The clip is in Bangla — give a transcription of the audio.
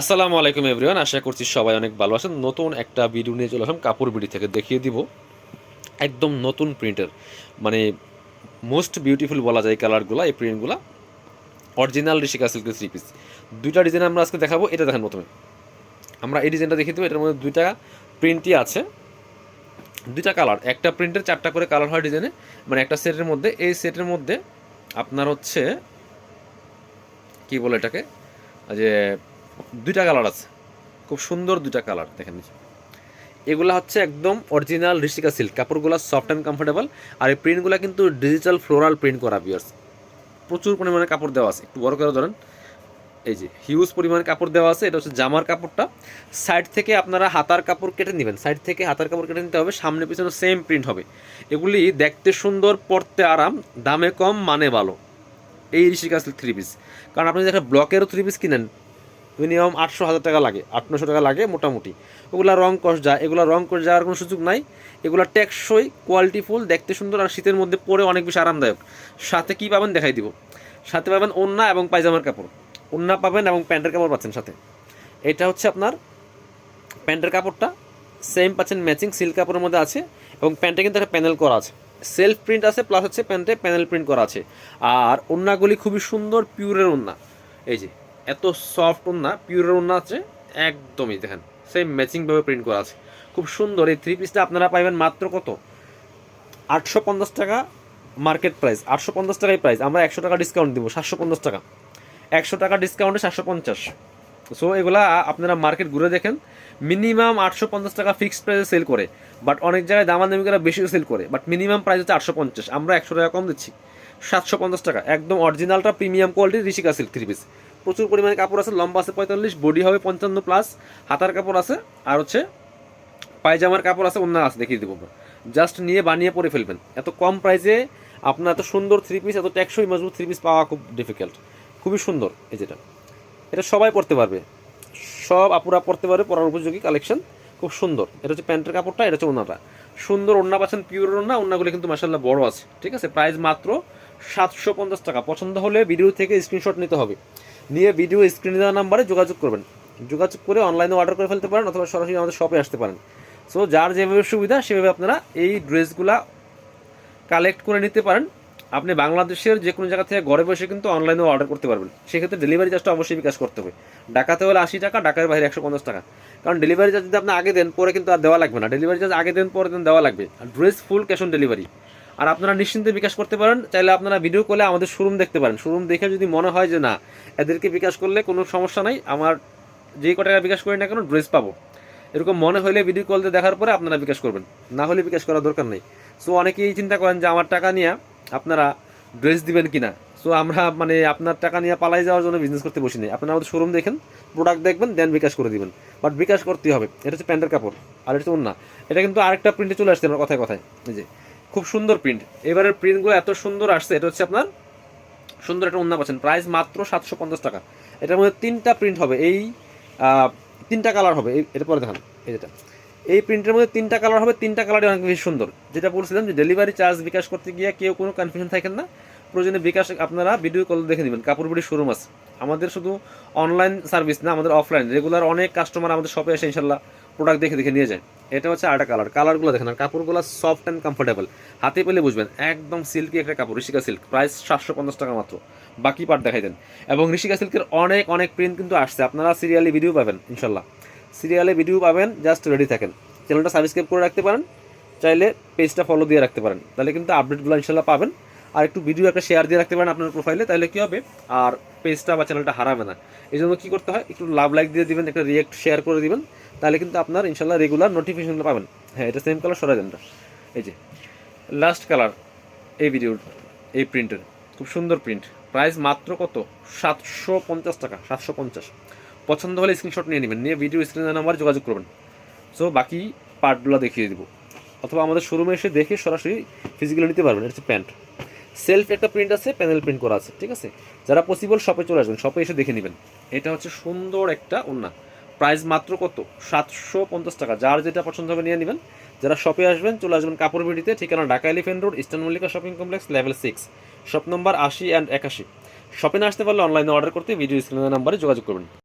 আসসালামু আলাইকুম এভরিওয়ান, আশা করছি সবাই অনেক ভালো আছেন। নতুন একটা ভিডিও নিয়ে চলে আসলাম কাপড় বিডি থেকে। দেখিয়ে দিব একদম নতুন প্রিন্টের, মানে মোস্ট বিউটিফুল বলা যায় কালারগুলো, এই প্রিন্টগুলো অরিজিনাল ঋষিকা সিল্কের থ্রি পিস। দুইটা ডিজাইন আমরা আজকে দেখাবো। এটা দেখেন, প্রথমে আমরা এই ডিজাইনটা দেখিয়ে দেবো। এটার মধ্যে দুইটা প্রিন্টই আছে, দুইটা কালার। একটা প্রিন্টের চারটা করে কালার হয় ডিজাইনে, মানে একটা সেটের মধ্যে। এই সেটের মধ্যে আপনার হচ্ছে কি বলে এটাকে, যে দুইটা কালার আছে, খুব সুন্দর দুইটা কালার দেখেন। এগুলো হচ্ছে একদম অরিজিনাল ঋষিকা সিল্ক, কাপড়গুলো সফট অ্যান্ড কমফোর্টেবল। আর এই প্রিন্টগুলো কিন্তু ডিজিটাল ফ্লোরাল প্রিন্ট করা বিয়ার্স। প্রচুর পরিমাণে কাপড় দেওয়া আছে, একটু বড় করে ধরেন। এই যে হিউজ পরিমাণে কাপড় দেওয়া আছে। এটা হচ্ছে জামার কাপড়টা। সাইড থেকে আপনারা হাতার কাপড় কেটে নেবেন, সাইড থেকে হাতার কাপড় কেটে নিতে হবে। সামনে পিছনে সেম প্রিন্ট হবে। এগুলি দেখতে সুন্দর, পরতে আরাম, দামে কম, মানে ভালো এই ঋষিকা সিল্ক থ্রি পিস। কারণ আপনি যদি একটা ব্লকেরও থ্রি পিস কিনেন, মিনিমাম 800,000 টাকা লাগে, 800-900 টাকা লাগে মোটামুটি। ওগুলা রং কষ যায়, এগুলো রং কষ যাওয়ার কোনো সুযোগ নাই। এগুলো টেকসই, কোয়ালিটিফুল, দেখতে সুন্দর, আর শীতের মধ্যে পরে অনেক বেশি আরামদায়ক। সাথে কি পাবেন দেখাই দিব। সাথে পাবেন ওড়না এবং পায়জামার কাপড়। ওড়না পাবেন এবং প্যান্টের কাপড় পাচ্ছেন সাথে। এটা হচ্ছে আপনার প্যান্টের কাপড়টা সেম পাচ্ছেন, ম্যাচিং সিল্ক কাপড়ের মধ্যে আছে। এবং প্যান্টে কিন্তু একটা প্যানেল করা আছে, সেলফ প্রিন্ট আছে, প্লাস হচ্ছে প্যান্টে প্যানেল প্রিন্ট করা আছে। আর ওড়নাগুলি খুবই সুন্দর, পিওরের ওড়না। এই যে এত সফট ওড়না, পিওরের ওড়না আছে একদমই, দেখেন সেম ম্যাচিংভাবে প্রিন্ট করা আছে, খুব সুন্দর। এই থ্রি পিসটা আপনারা পাইবেন মাত্র কত, 850 টাকা মার্কেট প্রাইস। 850 টাকায় প্রাইস, আমরা 100 টাকা ডিসকাউন্ট দিব, 750 টাকা। 100 টাকা ডিসকাউন্টে 750। সো এগুলা আপনারা মার্কেট ঘুরে দেখেন, মিনিমাম 850 টাকা ফিক্সড প্রাইসে সেল করে। বাট অনেক জায়গায় দামাদামি করে বেশিও সেল করে, বাট মিনিমাম প্রাইস হচ্ছে 850। আমরা 100 টাকা কম দিচ্ছি, 750 টাকা। একদম অরিজিনালটা প্রিমিয়াম কোয়ালিটির ঋষিকা সিল্ক থ্রি পিস। প্রচুর পরিমাণে কাপড় আছে, লম্বা আছে 45, বডি হবে 55+, হাতার কাপড় আছে, আর হচ্ছে পায়জামার কাপড় আছে, অন্য আছে, দেখিয়ে দেবো। জাস্ট নিয়ে বানিয়ে পরে ফেলবেন। এত কম প্রাইসে আপনার এত সুন্দর থ্রি পিস, এত টেকসই মজবুত থ্রি পিস পাওয়া খুব ডিফিকাল্ট। খুবই সুন্দর। এই যেটা, এটা সবাই পড়তে পারবে, সব আপুরা পড়তে পারবে, পরার উপযোগী কালেকশন, খুব সুন্দর। এটা হচ্ছে প্যান্টের কাপড়টা, এটা হচ্ছে ওড়নাটা। সুন্দর ওড়না পাচ্ছেন, পিওর ওড়না। ওড়নাগুলো কিন্তু মাশাআল্লাহ বড় আছে, ঠিক আছে। প্রাইস মাত্র 750 টাকা। পছন্দ হলে ভিডিও থেকে স্ক্রিনশট নিতে হবে, নিয়ে ভিডিও স্ক্রিনে দেওয়া নাম্বারে যোগাযোগ করবেন। যোগাযোগ করে অনলাইনে অর্ডার করে ফেলতে পারেন, অথবা সরাসরি আমাদের শপে আসতে পারেন। সো যার যেভাবে সুবিধা সেভাবে আপনারা এই ড্রেসগুলা কালেক্ট করে নিতে পারেন। আপনি বাংলাদেশের যে কোনো জায়গা থেকে ঘরে বসে কিন্তু অনলাইনেও অর্ডার করতে পারবেন। সেক্ষেত্রে ডেলিভারি চার্জটা অবশ্যই বিকাশ করতে হবে। ঢাকাতে হলে 80 টাকা, ঢাকার বাইরে 150 টাকা। কারণ ডেলিভারি চার্জ যদি আপনি আগে দেন, পরে কিন্তু আর দেওয়া লাগবে না। ডেলিভারি চার্জ আগে দেন, পরে দেন, দেওয়া লাগবে। আর dress full cash on delivery. আর আপনারা নিশ্চিন্তে বিকাশ করতে পারেন। চাইলে আপনারা ভিডিও কলে আমাদের শোরুম দেখতে পারেন। শোরুম দেখে যদি মনে হয় যে না, এদেরকে বিকাশ করলে কোনো সমস্যা নাই, আমার যেই কটাকা বিকাশ করি না কেন ড্রেস পাবো, এরকম মনে হলে ভিডিও কল দিয়ে দেখার পরে আপনারা বিকাশ করবেন, না হলে বিকাশ করার দরকার নেই। সো অনেকেই চিন্তা করেন যে আমার টাকা নিয়ে আপনারা ড্রেস দিবেন কিনা। সো আমরা মানে আপনার টাকা নিয়ে পালাই যাওয়ার জন্য বিজনেস করতে বসি নেই। আপনারা আমাদের শোরুম দেখেন, প্রোডাক্ট দেখবেন, দেন বিকাশ করে দিবেন। বাট বিকাশ করতে হবে। এটা হচ্ছে প্যান্টের কাপড়, আর এটা হচ্ছে ওড়না। এটা কিন্তু আরেকটা প্রিন্টে চলে আসছে আমার কথায় কথায়। এই যে খুব সুন্দর প্রিন্ট, এবারের প্রিন্টগুলো এত সুন্দর আসছে। এটা হচ্ছে আপনার সুন্দর একটা ওড়না পাচ্ছেন, প্রাইস মাত্র 750 টাকা। এটার মধ্যে তিনটা প্রিন্ট হবে, এই তিনটা কালার হবে। এটা পরে দেখান, এই যেটা, এই প্রিন্টের মধ্যে তিনটা কালার হবে। তিনটা কালারই অনেক বেশি সুন্দর। যেটা বলছিলাম যে ডেলিভারি চার্জ বিকাশ করতে গিয়ে কেউ কোনো কনফিউশন থাকেন না। প্রয়োজনে বিকাশ আপনারা ভিডিও কল দেখে নেবেন। কাপড় বুড়ি শোরুম আছে আমাদের, শুধু অনলাইন সার্ভিস না, আমাদের অফলাইন রেগুলার অনেক কাস্টমার আমাদের শপে এসে ইনশাল্লাহ প্রোডাক্ট দেখে দেখে নিয়ে যায়। এটা হচ্ছে আরেকটা কালার। কালারগুলো দেখেন, আর কাপড়গুলো সফট অ্যান্ড কমফোর্টেবল। হাতে পেলে বুঝবেন একদম সিল্কি একটা কাপড়, ঋষিকা সিল্ক। প্রাইস 750 টাকা মাত্র। বাকি পার্ট দেখাই দেন। এবং ঋষিকা সিল্কের অনেক অনেক প্রিন্ট কিন্তু আসছে, আপনারা সিরিয়ালি ভিডিও পাবেন ইনশাল্লাহ। সিরিয়ালে ভিডিও পাবেন, জাস্ট রেডি থাকেন। চ্যানেলটা সাবস্ক্রাইব করে রাখতে পারেন, চাইলে পেজটা ফলো দিয়ে রাখতে পারেন, তাহলে কিন্তু আপডেটগুলো ইনশাল্লাহ পাবেন। আর একটু ভিডিও একটা শেয়ার দিয়ে রাখতে পারেন আপনার প্রোফাইলে, তাহলে কী হবে, আর পেজটা বা চ্যানেলটা হারাবে না। এই জন্য কী করতে হয়, একটু লাভ লাইক দিয়ে দিবেন, একটা রিয়েক্ট শেয়ার করে দিবেন, তাহলে কিন্তু আপনার ইনশাল্লাহ রেগুলার নোটিফিকেশনগুলো পাবেন। হ্যাঁ, এটা সেম কালার সরাই দেন। এই যে লাস্ট কালার এই ভিডিওর, এই প্রিন্টের খুব সুন্দর প্রিন্ট। প্রাইস মাত্র কত, 750 টাকা। 750। পছন্দ হলে স্ক্রিনশট নিয়ে নেবেন, নিয়ে ভিডিও স্ক্রিনের নাম্বার যোগাযোগ করবেন। সো বাকি পার্টগুলো দেখিয়ে দিব, অথবা আমাদের শোরুমে এসে দেখে সরাসরি ফিজিক্যালি নিতে পারবেন। এটা হচ্ছে প্যান্ট, সেলফ একটা প্রিন্ট আছে, প্যানেল প্রিন্ট করা আছে, ঠিক আছে। যারা পসিবল শপে চলে আসবেন, শপে এসে দেখে নেবেন। এটা হচ্ছে সুন্দর একটা ওড়না। প্রাইস মাত্র কত, 750 টাকা। যার যেটা পছন্দ হবে নিয়ে নেবেন। যারা শপে আসবেন, চলে আসবেন কাপড় বিডিতে, ঠিকানা Dhaka elephant road, eastern Mallika shopping complex, level 6, shop number 80 and 81। শপে না আসতে পারলে অনলাইনে অর্ডার করতে ভিডিও স্ক্রিনের নাম্বারে যোগাযোগ করবেন।